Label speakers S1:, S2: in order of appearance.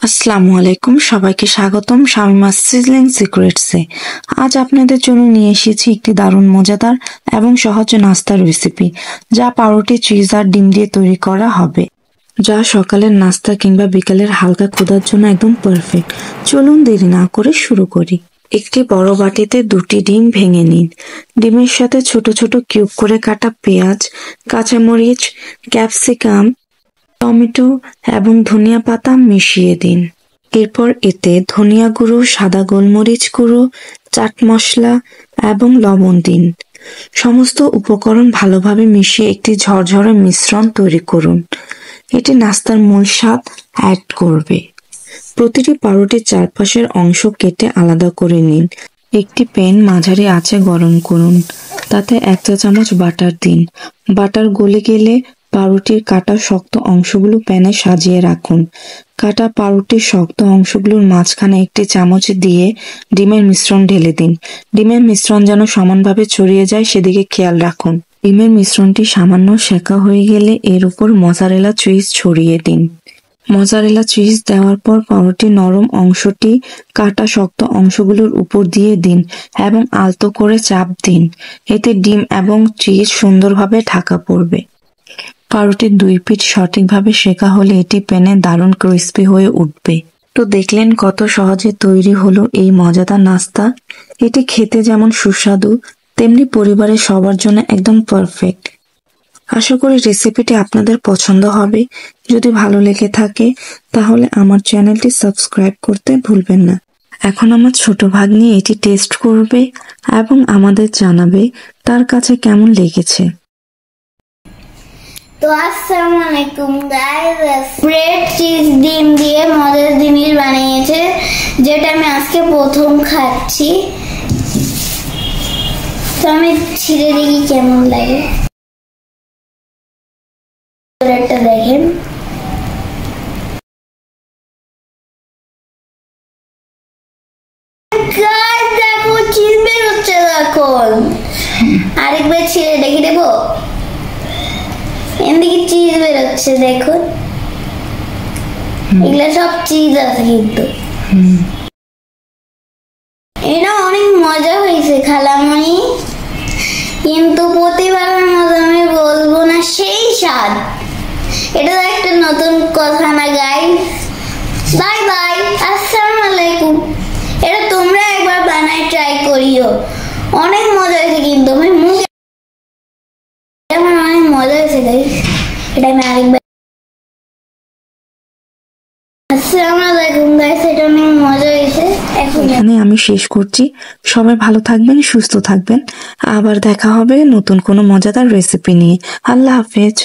S1: আসসালামু আলাইকুম, সবাইকে স্বাগতম শামিমাস সিজলিং সিক্রেটসে। আজ আপনাদের জন্য নিয়ে এসেছি একটি দারুণ মজাদার এবং সহজ নাস্তার রেসিপি, যা পাউরুটি, চিজ আর ডিম দিয়ে তৈরি করা হবে, যা সকালের নাস্তা কিংবা বিকালের হালকা ক্ষুধার জন্য একদম পারফেক্ট। চলুন দেরি না করে শুরু করি। একটি বড় বাটিতে 2টি ডিম ভেঙে নিন। ডিমের সাথে ছোট ছোট কিউব করে কাটা পেঁয়াজ, কাঁচামরিচ, ক্যাপসিকাম, টমেটো এবং ধনিয়া পাতা মিশিয়ে দিন। এরপর এতে ধনিয়া গুঁড়ো, সাদা গোলমরিচ গুঁড়ো, চাট মশলা এবং লবণ দিন। সমস্ত উপকরণ ভালোভাবে মিশিয়ে একটি ঝরঝরে মিশ্রণ তৈরি করুন। এটি নাস্তার মূল স্বাদ অ্যাড করবে। প্রতিটি পাউরুটির চারপাশের অংশ কেটে আলাদা করে নিন। একটি প্যান মাঝারি আঁচে গরম করুন। তাতে 1 চা চামচ বাটার দিন। বাটার গলে গেলে পাউরুটির কাটা শক্ত অংশগুলো প্যানে সাজিয়ে রাখুন। কাটা পাউরুটির শক্ত অংশগুলোর মাঝখানে একটি চামচ দিয়ে ডিমের মিশ্রণ ঢেলে দিন। ডিমের মিশ্রণ যেন সমানভাবে ছড়িয়ে যায় সেদিকে খেয়াল রাখুন। ডিমের মিশ্রণটি সামান্য সেকা হয়ে গেলে এর উপর মজারেলা চিজ ছড়িয়ে দিন। মজারেলা চিজ দেওয়ার পর পাউরুটির নরম অংশটি কাটা শক্ত অংশগুলোর উপর দিয়ে দিন এবং আলতো করে চাপ দিন। এতে ডিম এবং চিজ সুন্দরভাবে ঢাকা পড়বে। পাউরুটির 2 পিঠ সঠিকভাবে সেকা হলে এটি প্যানে দারুণ ক্রিস্পি হয়ে উঠবে। তো দেখলেন কত সহজে তৈরি হলো এই মজাদার নাস্তা। এটি খেতে যেমন সুস্বাদু, তেমনি পরিবারের সবার জন্য একদম পারফেক্ট। আশা করি রেসিপিটি আপনাদের পছন্দ হবে। যদি ভালো লেগে থাকে তাহলে আমার চ্যানেলটি সাবস্ক্রাইব করতে ভুলবেন না। এখন আমার ছোট ভাগ্নি এটি টেস্ট করবে এবং আমাদের জানাবে তার কাছে কেমন লেগেছে।
S2: তো আসসালামু আলাইকুম গাইস, ব্রেড চিজ ডিম দিয়ে মজার জিনিস বানিয়েছে, যেটা আমি আজকে প্রথম খাচ্ছি। তো আমি ছিঁড়ে দেখি কেমন লাগে। ব্রেডটা দেখেন, গাইস দেখো চিজ বের হচ্ছে। এখন আরেকবার ছিঁড়ে দেখি দেবো। এদিকে চিজ বেরোচ্ছে দেখুন, এগুলা সব চিজ আছে। কিন্তু এটা অনেক মজা হয়েছে খালামণি, কিন্তু প্রতিবারের মতো আমি বলবো না সেই স্বাদ। এটা একটা নতুন কথা না গাইস। বাই বাই, আসসালামু আলাইকুম। এটা তোমরা একবার বানায় ট্রাই করিও, অনেক মজা হয়েছে। কিন্তু আমি মুখে অনেক মজা হয়েছে গাইস। এটা আমি আরেকবার। আসসালামু আলাইকুম গাইস, এটা অনেক মজা হয়েছে।
S1: এখানে আমি শেষ করছি। সবাই ভালো থাকবেন, সুস্থ থাকবেন। আবার দেখা হবে নতুন কোনো মজাদার রেসিপি নিয়ে। আল্লাহ হাফেজ।